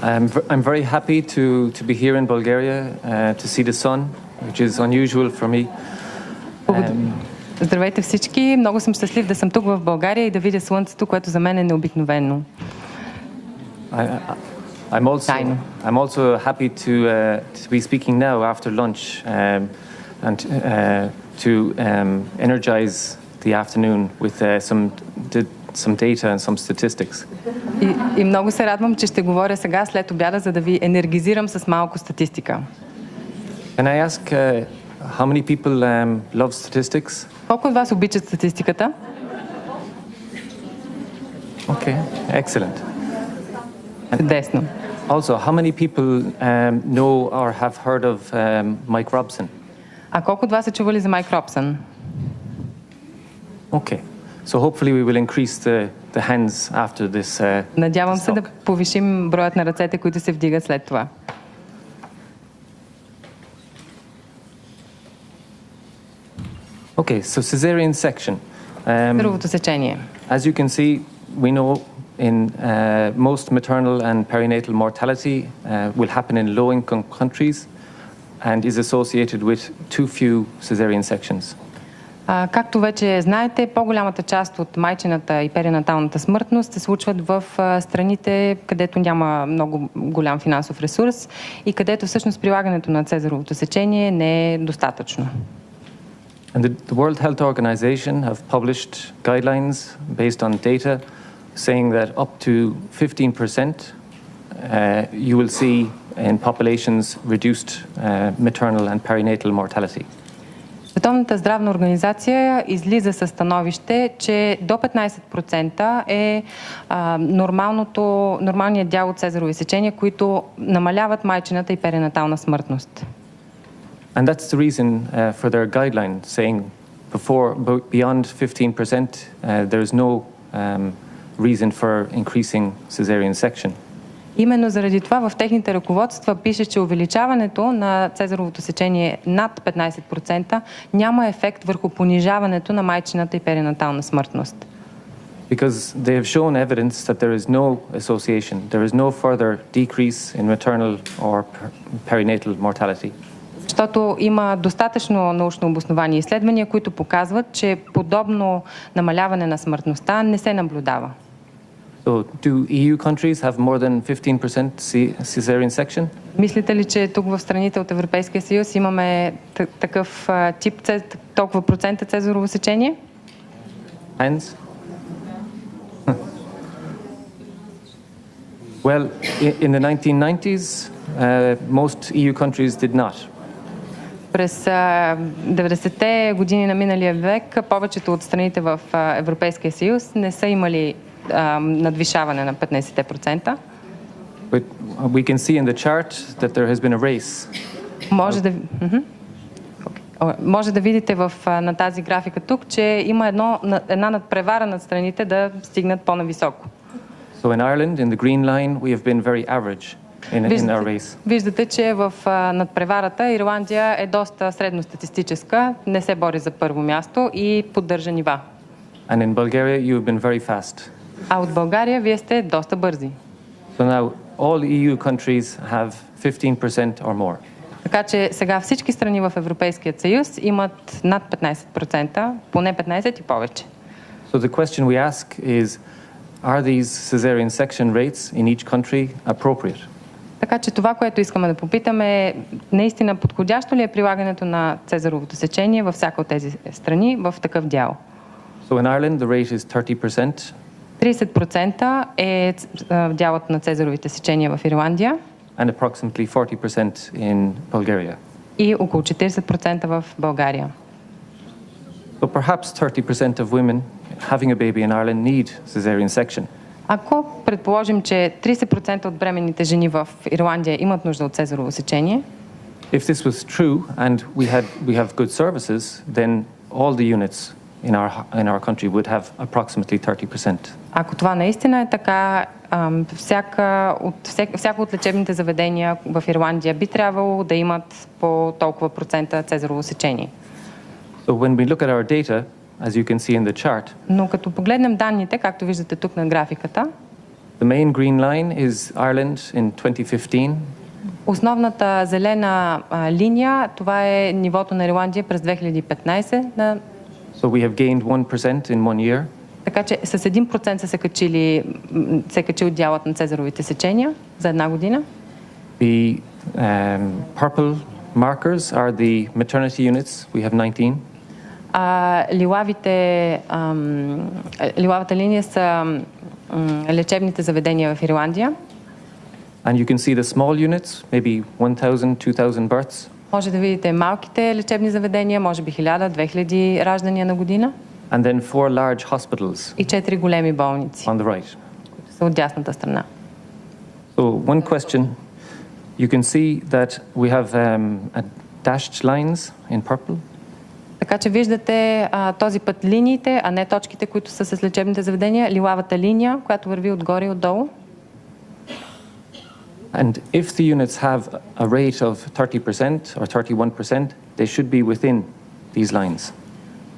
I'm very happy to be here in Bulgaria to see the sun, which is unusual for me. Здравейте всички! Много съм щастлив да съм тук в България и да видя слънцето, което за мен е необикновено. I'm also happy to be speaking now after lunch and to energize the afternoon with some data and some statistics. И много се радвам, че ще говоря сега след обяда, за да ви енергизирам с малко статистика. Can I ask how many people love statistics? Колко от вас обичат статистиката? Okay, excellent. Чудесно. Also, how many people know or have heard of Mike Robsън? А колко от вас са чували за Майк Робсън? Okay. So hopefully we will increase the hands after this. Надявам се да повишим броят на ръцете, които се вдигат след това. Okay, so cesarean section. Цезаровото сечение. As you can see, we know in most maternal and perinatal mortality will happen in low-income countries and is associated with too few cesarean sections. Както вече знаете, по-голямата част от майчината и перинаталната смъртност се случват в страните, където няма много голям финансов ресурс и където всъщност прилагането на цезаровото сечение не е достатъчно. And the World Health Organization have published guidelines based on data saying that up to 15% you will see in populations reduced maternal and perinatal mortality. Световната здравна организация излиза със становище, че до 15% е нормалният дял от цезарови сечения, които намаляват майчината и перинатална смъртност. And that's the reason for their guideline saying beyond 15% there is no reason for increasing cesarean section. Именно заради това в техните ръководства пише, че увеличаването на цезаровото сечение над 15% няма ефект върху понижаването на майчината и перинатална смъртност. Because they have shown evidence that there is no association, there is no further decrease in maternal or perinatal mortality. Защото има достатъчно научно обосновани изследвания, които показват, че подобно намаляване на смъртността не се наблюдава. So, do EU countries have more than 15% cesarean section? Мислите ли, че тук в страните от Европейския съюз имаме такъв тип, толкова процента цезарово сечение? Hands? Well, in the 1990s, most EU countries did not. През 90-те години на миналия век повечето от страните в Европейския съюз не са имали надвишаване на 15%. But we can see in the chart that there has been a race. Може да видите на тази графика тук, че има една надпревара над страните да стигнат по-нависоко. So in Ireland, in the green line, we have been very average in our race. Виждате, че в надпреварата Ирландия е доста средностатистическа, не се бори за първо място и поддържа нива. And in Bulgaria, you have been very fast. А от България вие сте доста бързи. So now all EU countries have 15% or more. Така че сега всички страни в Европейския съюз имат над 15%, поне 15 и повече. So the question we ask is, are these cesarean section rates in each country appropriate? Така че това, което искаме да попитаме е наистина подходящо ли е прилагането на цезаровото сечение във всяка от тези страни в такъв дял. So in Ireland the rate is 30%. 30% е дялът на цезаровите сечения в Ирландия. And approximately 40% in Bulgaria. И около 40% в България. So perhaps 30% of women having a baby in Ireland need cesarean section. Ако предположим, че 30% от бременните жени в Ирландия имат нужда от цезарово сечение, if this was true and we have good services, then all the units in our country would have approximately 30%. Ако това наистина е така, всяко от лечебните заведения в Ирландия би трябвало да имат по толкова процента цезарово сечение. So when we look at our data, as you can see in the chart, но като погледнем данните, както виждате тук на графиката, The main green line is Ireland in 2015. Основната зелена линия, това е нивото на Ирландия през 2015. So we have gained 1% in 1 year. Така че с 1% се е качил дялът на цезаровите сечения за една година. The purple markers are the maternity units. We have 19. Лилавата линия са лечебните заведения в Ирландия. And you can see the small units, maybe 1,000, 2,000 births. Може да видите малките лечебни заведения, може би 1000-2000 раждания на година. And then 4 large hospitals. И 4 големи болници. On the right. Които са от дясната страна. So one question, you can see that we have dashed lines in purple. Така че виждате този път линиите, а не точките, които са с лечебните заведения, лилавата линия, която върви отгоре и отдолу. And if the units have a rate of 30% or 31%, they should be within these lines.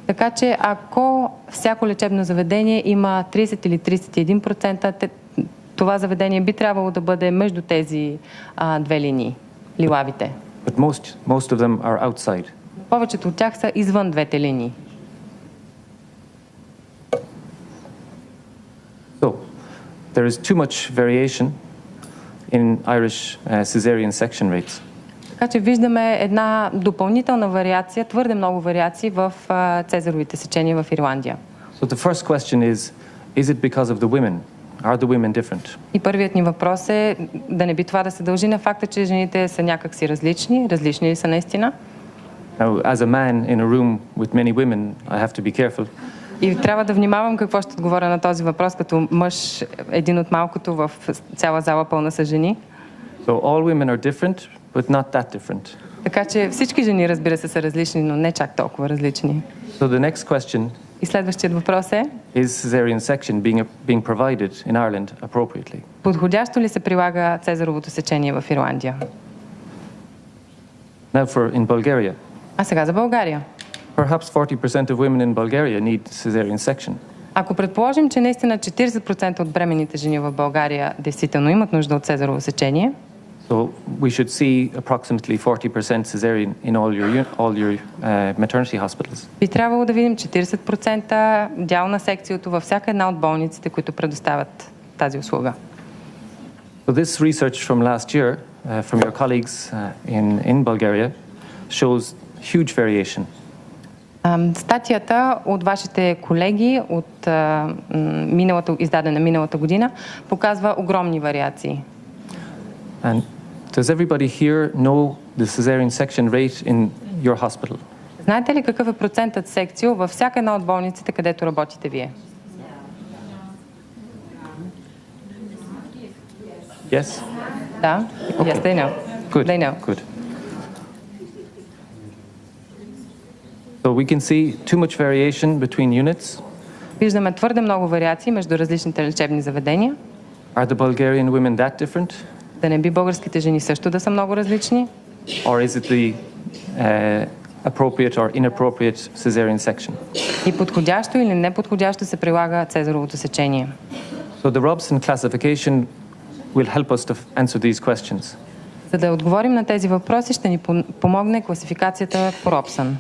Така че ако всяко лечебно заведение има 30 или 31%, това заведение би трябвало да бъде между тези две линии, лилавите. But most of them are outside. Повечето от тях са извън двете линии. So, there is too much variation in Irish caesarean section rates. Така че виждаме една допълнителна вариация, твърде много вариации в цезаровите сечения в Ирландия. So the first question is it because of the women? Are the women different? И първият ни въпрос е да не би това да се дължи на факта, че жените са някакси различни. Различни ли са наистина? Now, as a man in a room with many women, I have to be careful. И трябва да внимавам какво ще отговоря на този въпрос, като мъж, един от малкото в цяла зала пълна с жени. So all women are different, but not that different. Така че всички жени, разбира се, са различни, но не чак толкова различни. So the next question И следващият въпрос е: is caesarean section being provided in Ireland appropriately? подходящо ли се прилага цезаровото сечение в Ирландия? Now in Bulgaria. А сега за България. Perhaps 40% of women in Bulgaria need caesarean section. Ако предположим, че наистина 40% от бременните жени в България действително имат нужда от цезарово сечение, so we should see approximately 40% caesarean in all your maternity hospitals. би трябвало да видим 40% дял на секцията във всяка една от болниците, които предоставят тази услуга. So this research from last year, from your colleagues in Bulgaria, shows huge variation. Статията от вашите колеги от издадена миналата година показва огромни вариации. And does everybody here know the caesarean section rate in your hospital? Знаете ли какъв е процентът секцио във всяка една от болниците, където работите вие? Yes? Да. Okay. Yes, they know. Good. They know. Good. So we can see too much variation between units. Виждаме твърде много вариации между различните лечебни заведения. Are the Bulgarian women that different? Да не би българските жени също да са много различни? Or is it the appropriate or inappropriate caesarean section? И подходящо или неподходящо се прилага цезаровото сечение? So the Робсън classification will help us to answer these questions. За да отговорим на тези въпроси, ще ни помогне класификацията по Робсън.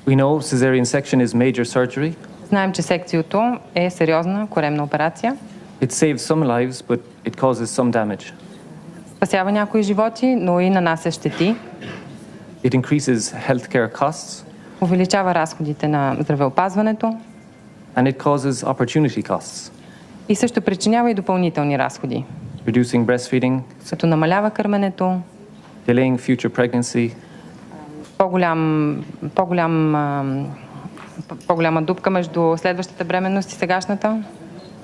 We know caesarean section is major surgery. Знаем, че секциото е сериозна коремна операция. It saves some lives, but it causes some damage. Спасява някои животи, но и нанася щети. It increases healthcare costs. Увеличава разходите на здравеопазването. And it causes opportunity costs. И също причинява и допълнителни разходи. Reducing breastfeeding. Като намалява кърменето. Delaying future pregnancy. По-голяма дупка между следващата бременност и сегашната.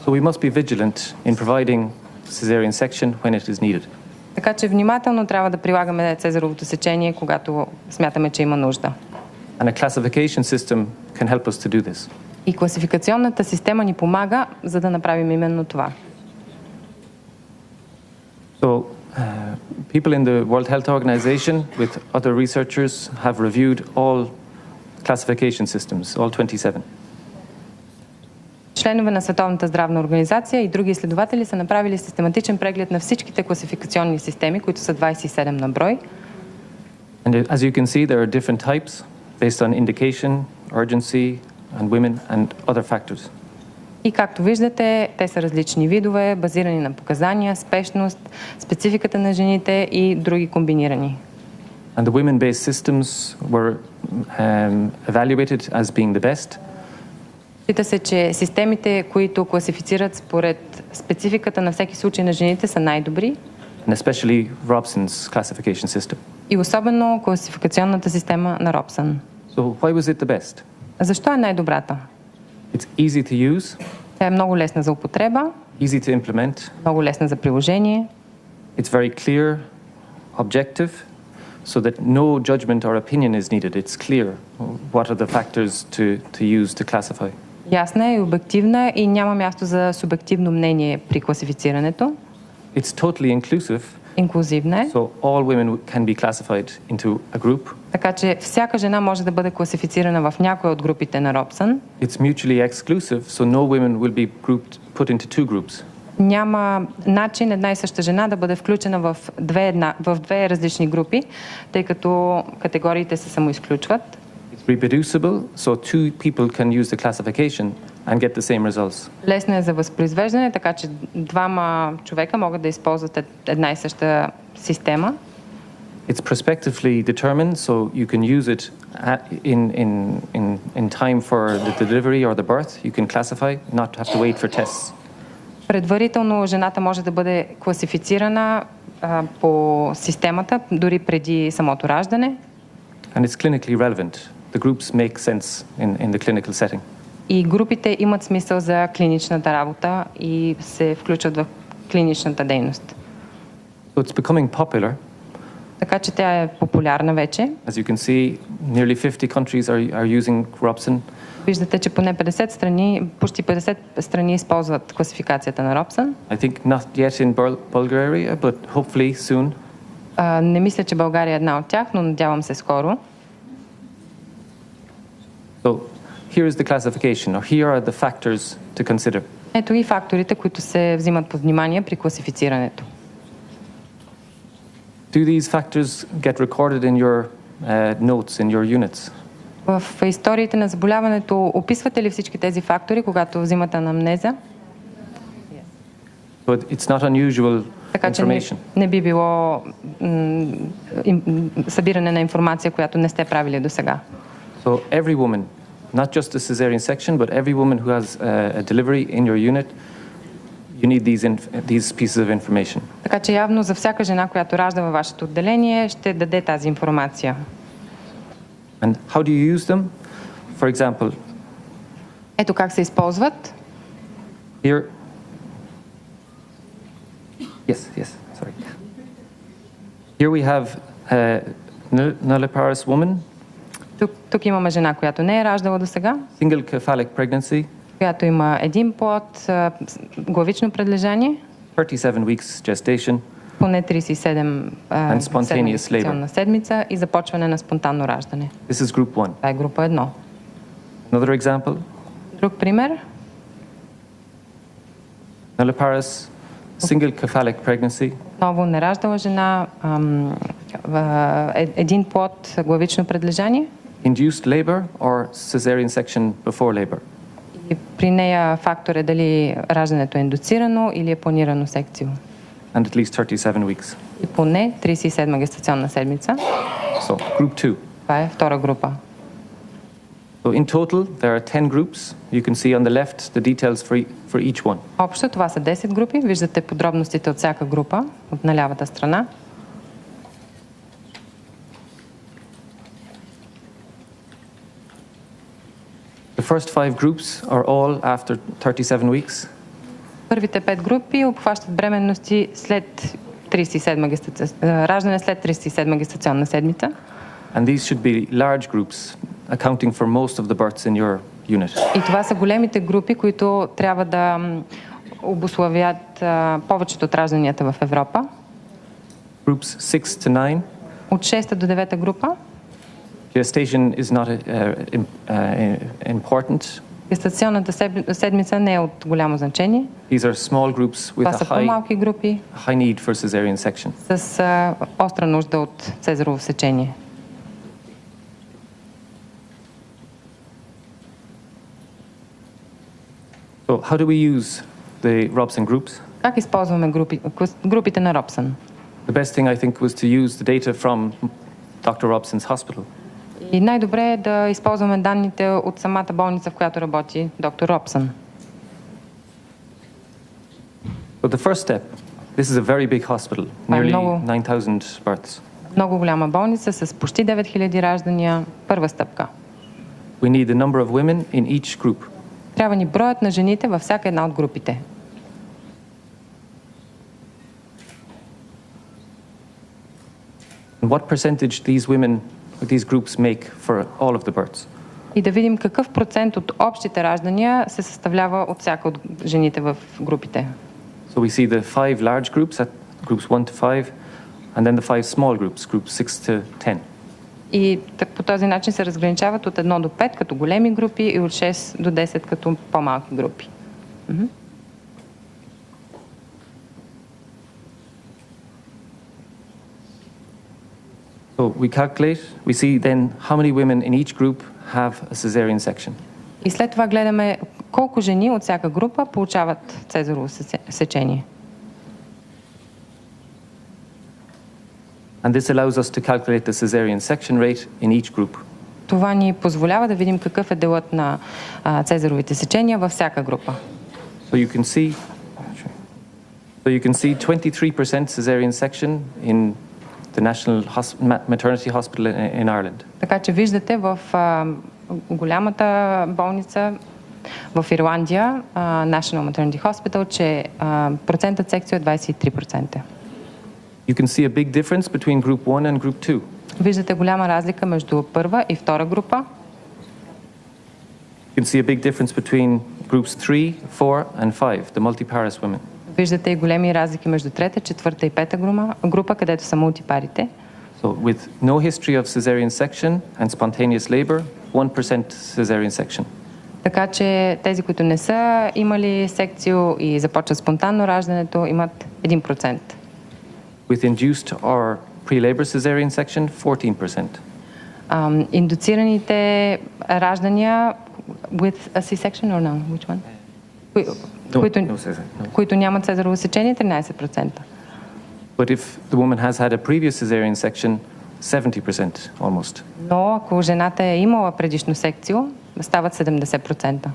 So we must be vigilant in providing caesarean section when it is needed. Така че внимателно трябва да прилагаме цезаровото сечение, когато смятаме, че има нужда. And a classification system can help us to do this. И класификационната система ни помага, за да направим именно това. So people in the World Health Organization with other researchers have reviewed all classification systems, all 27. членове на Световната здравна организация и други изследователи са направили систематичен преглед на всичките класификационни системи, които са 27 на брой. And as you can see, there are different types based on indication, urgency, and women and other factors. И както виждате, те са различни видове, базирани на показания, спешност, спецификата на жените и други комбинирани. And the women-based systems were evaluated as being the best. Счита се, че системите, които класифицират според спецификата на всеки случай на жените, са най-добри. And especially Robson's classification system. И особено класификационната система на Робсън. So why was it the best? Защо е най-добрата? It's easy to use, Тя е много лесна за употреба, easy to implement. много лесна за приложение. It's very clear, objective, so that no judgment or opinion is needed. It's clear what are the factors to use to classify. Ясна е и обективна и няма място за субективно мнение при класифицирането. It's totally inclusive, Инклюзивна е, so all women can be classified into a group. така че всяка жена може да бъде класифицирана в някоя от групите на Робсън. It's mutually exclusive, so no women will be put into two groups. Няма начин една и съща жена да бъде включена в две различни групи, тъй като категориите се самоизключват. It's reproducible, so two people can use the classification and get the same results. Лесно е за възпроизвеждане, така че двама човека могат да използват една и съща система. It's prospectively determined, so you can use it in time for the delivery or the birth. You can classify, not have to wait for tests. Предварително жената може да бъде класифицирана по системата, дори преди самото раждане. And it's clinically relevant. The groups make sense in the clinical setting. И групите имат смисъл за клиничната работа и се включват в клиничната дейност. So it's becoming popular. Така че тя е популярна вече. As you can see, nearly 50 countries are using Робсън. Виждате, че поне 50 страни, почти 50 страни използват класификацията на Робсън. I think not yet in Bulgaria, but hopefully soon. Не мисля, че България е една от тях, но надявам се скоро. So here is the classification, or here are the factors to consider. Ето и факторите, които се взимат под внимание при класифицирането. Do these factors get recorded in your notes, in your units? В историите на заболяването описвате ли всички тези фактори, когато взимате анамнеза? But it's not unusual Така че information. не би било събиране на информация, която не сте правили до сега. So every woman, not just the cesarean section, but every woman who has a delivery in your unit, you need these pieces of information. Така че явно за всяка жена, която ражда във вашето отделение, ще даде тази информация. And how do you use them? For example, Ето как се използват. here. Yes, sorry. Here we have a nulliparous woman, Тук имаме жена, която не е раждала до сега, single cephalic pregnancy, която има един плод, главично предлежание, 37 weeks gestation, поне 37 And spontaneous гестационна седмица и започване на спонтанно раждане. This is group 1. Това е група 1. Another example, Друг пример. nulliparous, single cephalic pregnancy, Отново нераждала жена, един плод, главично предлежание. induced labor or cesarean section before labor. И при нея фактор е дали раждането е индуцирано или е планирано секцио. And at least 37 weeks. И поне 37 гестационна седмица. So, group 2. Това е втора група. So in total, there are 10 groups. You can see on the left the details for each one. Общо това са 10 групи. Виждате подробностите от всяка група, от на лявата страна. The first 5 groups are all after 37 weeks. Първите 5 групи обхващат бременности след 37 раждане след 37 гестационна седмица. And these should be large groups, accounting for most of the births in your unit. И това са големите групи, които трябва да обусловят повечето от ражданията в Европа. Groups 6 to 9. От 6 до 9 група. Gestation is not important. Гестационната седмица не е от голямо значение. These are small groups with Това a са по-малки групи high need for cesarean section. с остра нужда от цезарово сечение. So how do we use the Робсън groups? Как използваме групите на Робсън? The best thing I think was to use the data from Dr. Robson's hospital. И най-добре е да използваме данните от самата болница, в която работи доктор Робсън. So the first step, this is a very big hospital, nearly 9,000 births. Много голяма болница с почти 9000 раждания. Първа стъпка. We need the number of women in each group. Трябва ни броят на жените във всяка една от групите. And what percentage these groups make for all of the births. И да видим какъв процент от общите раждания се съставлява от всяка от жените в групите. So we see the 5 large groups, at groups 1 to 5, and then the 5 small groups, groups 6 to 10. И по този начин се разграничават от 1 до 5 като големи групи и от 6 до 10 като по-малки групи. So we see then how many women in each group have a cesarean section. И след това гледаме колко жени от всяка група получават цезарово сечение. And this allows us to calculate the cesarean section rate in each group. Това ни позволява да видим какъв е делът на цезаровите сечения във всяка група. So you can see 23% cesarean section in the National Maternity Hospital in Ireland. Така че виждате в голямата болница в Ирландия, National Maternity Hospital, че процентът секцио е 23%. You can see a big difference between group 1 and group 2. Виждате голяма разлика между първа и втора група. You can see a big difference between groups 3, 4 and 5, the multiparous women. Виждате и големи разлики между трета, четвърта и пета група, където са мултипарите. So with no history of cesarean section and spontaneous labor, 1% cesarean section. Така че тези, които не са имали секцио и започват спонтанно раждането, имат 1%. With induced or pre-labor cesarean section, 14%. Индуцираните раждания with a C-section or no? Which one? Които нямат цезарово сечение, 13%. But if the woman has had a previous cesarean section, 70% almost. Но ако жената е имала предишно секцио, стават 70%.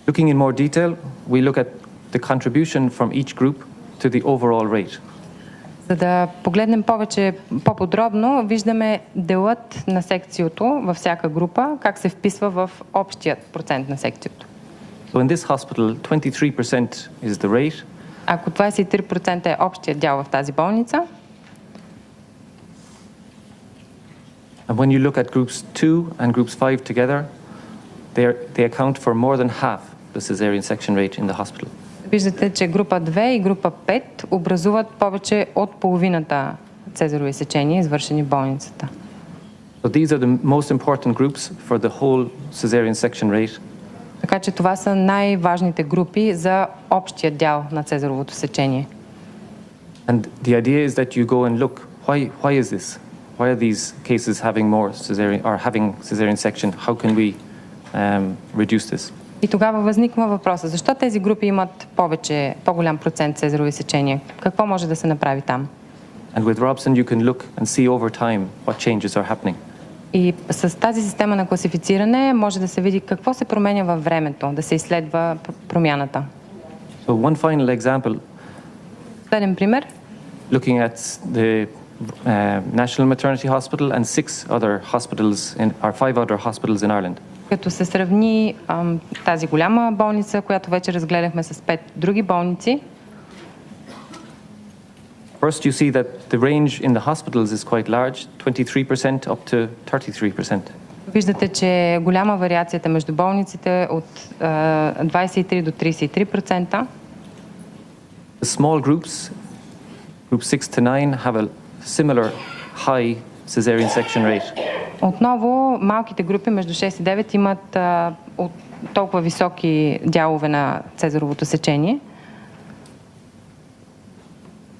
Looking in more detail, we look at the contribution from each group to the overall rate. За да погледнем повече по-подробно, виждаме делът на секциото във всяка група, как се вписва в общият процент на секциото. So in this hospital, 23% is the rate. Ако 23% е общият дял в тази болница, and when you look at groups 2 and groups 5 together, they account for more than half the cesarean section rate in the hospital. Виждате, че група 2 и група 5 образуват повече от половината цезарови сечения, извършени в болницата. So these are the most important groups for the whole cesarean section rate. Така че това са най-важните групи за общия дял на цезаровото сечение. And the idea is that you go and look, why is this? Why are these cases having more cesarean or having cesarean section? How can we reduce this? И тогава възниква въпроса, защо тези групи имат по-голям процент цезарови сечения? Какво може да се направи там? And with Робсън you can look and see over time what changes are happening. И с тази система на класифициране може да се види какво се променя във времето, да се изследва промяната. So one final example. Следен пример. Looking at the National Maternity Hospital and 5 other hospitals in Ireland. Като се сравни тази голяма болница, която вече разгледахме с 5 други болници. First, you see that the range in the hospitals is quite large, 23% up to 33%. Виждате, че е голяма вариацията между болниците от 23 до 33%. The small groups, group 6 to 9, have a similar high cesarean section rate. Отново, малките групи между 6 и 9 имат от толкова високи дялове на цезаровото сечение.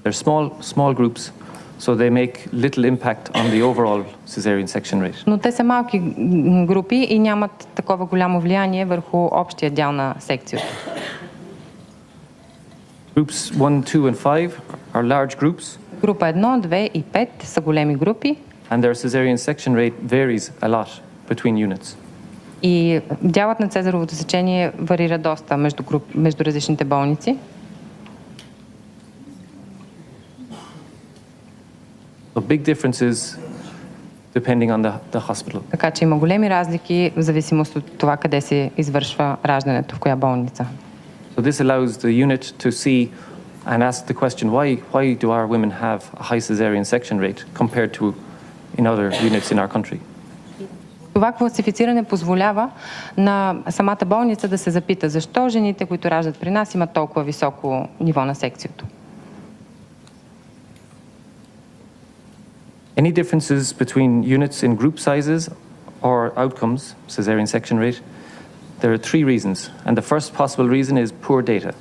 They're small groups, so they make little impact on the overall cesarean section rate. Но те са малки групи и нямат такова голямо влияние върху общия дял на секцията. Groups 1, 2 and 5 are large groups. Група 1, 2 и 5 са големи групи. And their cesarean section rate varies a lot between units. И дялът на цезаровото сечение варира доста между различните болници. So big differences depending on the hospital. Така че има големи разлики в зависимост от това къде се извършва раждането, в коя болница. So this allows the unit to see and ask the question, why do our women have a high cesarean section rate compared to in other units in our country? Това класифициране позволява на самата болница да се запита защо жените, които раждат при нас, имат толкова високо ниво на секцията. Any differences between units in group sizes or outcomes, cesarean section rate, there are three reasons. And the first possible reason is poor data.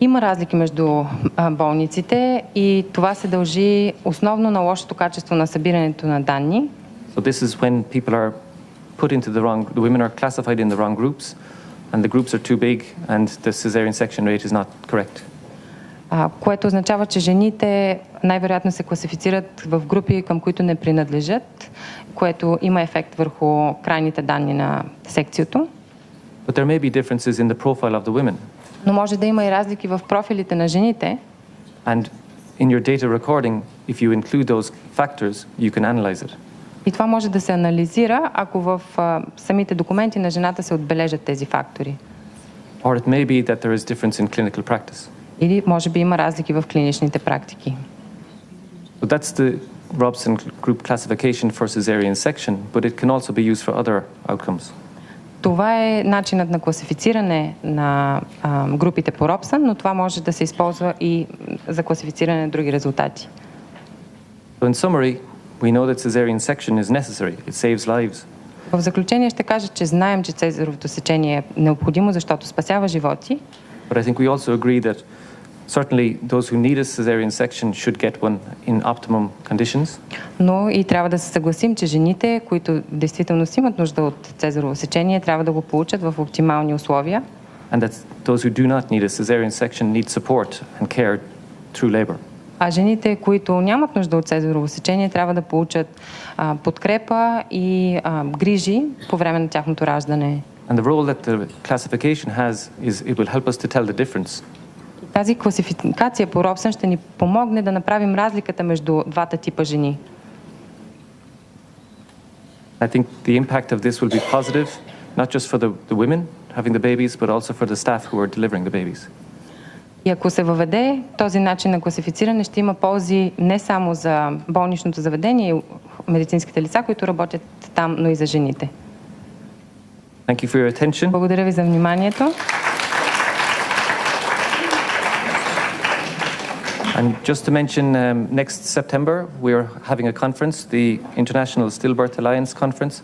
Има разлики между болниците и това се дължи основно на лошото качество на събирането на данни. So this is when people are put into the women are classified in the wrong groups and the groups are too big and the cesarean section rate is not correct. Което означава, че жените най-вероятно се класифицират в групи, към които не принадлежат, което има ефект върху крайните данни на секцията. But there may be differences in the profile of the women. Но може да има и разлики в профилите на жените. And in your data recording, if you include those factors, you can analyze it. И това може да се анализира, ако в самите документи на жената се отбележат тези фактори. Or it may be that there is difference in clinical practice. Или може би има разлики в клиничните практики. So that's the Робсън group classification for cesarean section, but it can also be used for other outcomes. Това е начинът на класифициране на групите по Робсън, но това може да се използва и за класифициране на други резултати. So in summary, we know that cesarean section is necessary. It saves lives. В заключение ще кажа, че знаем, че цезаровото сечение е необходимо, защото спасява животи. But I think we also agree that certainly those who need a cesarean section should get one in optimum conditions. Но и трябва да се съгласим, че жените, които действително имат нужда от цезарово сечение, трябва да го получат в оптимални условия. And that those who do not need a cesarean section need support and care through labor. А жените, които нямат нужда от цезарово сечение, трябва да получат подкрепа и грижи по време на тяхното раждане. And the role that the classification has is it will help us to tell the difference. Тази класификация по Робсън ще ни помогне да направим разликата между двата типа жени. I think the impact of this will be positive, not just for the women having the babies, but also for the staff who are delivering the babies. И ако се въведе този начин на класифициране, ще има ползи не само за болничното заведение и медицинските лица, които работят там, но и за жените. Thank you for your attention. Благодаря ви за вниманието. And just to mention, next September we are having a conference, the International Stillbirth Alliance Conference.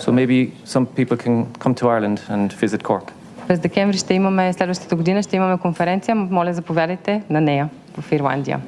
So maybe some people can come to Ireland and visit Cork. През декември следващата година ще имаме конференция. Моля, заповядайте на нея в Ирландия.